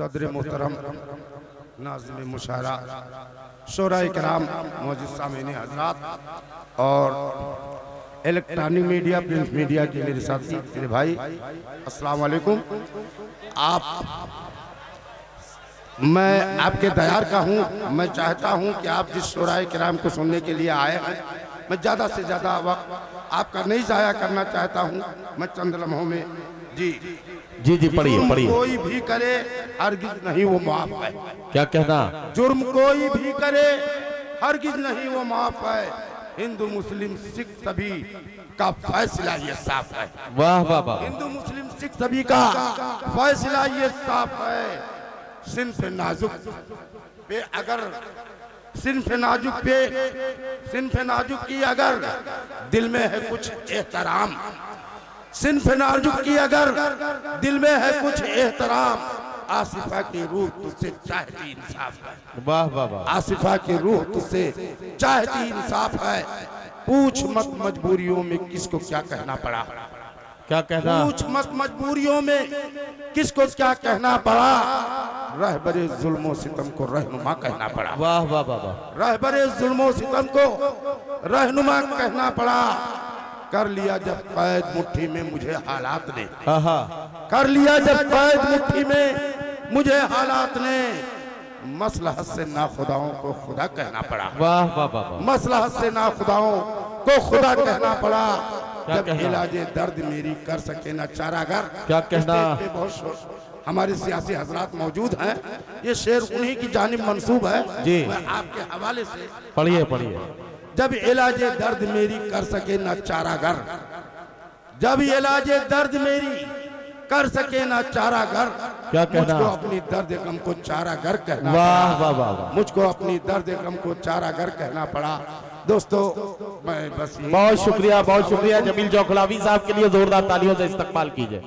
सदर मोहतरम नाज़िम मुशायरा शोराए किराम मौजूद सामीन हज़रात और इलेक्ट्रॉनिक मीडिया प्रिंट मीडिया के मेरे साथी मेरे भाई अस्सलाम वालेकुम। मैं आपके दयार का हूँ। मैं चाहता हूँ कि आप जिस शोराए किराम को सुनने के लिए आए हैं, मैं ज़्यादा से ज़्यादा वक्त आपका नहीं ज़ाया करना चाहता हूँ। मैं चंद लम्हों में जी जी जी पढ़िए पढ़िए। कोई भी करे हरगिज नहीं वो माफ है। क्या कहना? जुर्म कोई भी करे हरगिज नहीं वो माफ है। हिंदू मुस्लिम सिख सभी का फैसला ये साफ है। वाह वाह वाह। हिंदू मुस्लिम सिख सभी का फैसला ये साफ है। सिन्फ नाजुक पे अगर सिन्फ नाजुक की अगर दिल में है कुछ एहतराम, सिन्फ नाजुक की अगर दिल में है कुछ एहतराम, आसिफा की रूह तुझसे चाहती इंसाफ है। वाह वाह वाह। आसिफा की रूह तुझसे चाहती इंसाफ है। पूछ मत मजबूरियों में किसको क्या कहना पड़ा। क्या कहना? पूछ मत मजबूरियों में किसको क्या कहना पड़ा। रहबरे जुल्मो सितम को रहनुमा कहना पड़ा। वाह वाह वाह वाह। रहबरे जुल्मो सितम को रहनुमा कहना पड़ा। कर लिया जब कैद मुट्ठी में मुझे हालात ने, कर लिया जब कैद मुट्ठी में मुझे हालात ने, मसलहत से नाखुदाओं को खुदा कहना पड़ा। वाह वाह वाह। मसलहत से नाखुदाओं को खुदा कहना पड़ा। जब इलाजे दर्द मेरी कर सके ना चारागर। क्या कहना? बहुत हमारे सियासी हजरात मौजूद हैं। ये शेर उन्हीं की जानिब मंसूब है जी। मैं आपके हवाले से पढ़िए पढ़िए। जब इलाजे दर्द मेरी कर सके ना चारागर, जब इलाजे दर्द मेरी कर सके ना चारागर, क्या कहना? मुझको अपनी दर्द गम को चारागर कहना। वाह वाह वाह। मुझको अपनी दर्द गम को चारागर कहना पड़ा। दोस्तों मैं बस बहुत शुक्रिया जमील चौखलावी साहब के लिए जोरदार तालियों से इस्तकबाल कीजिए।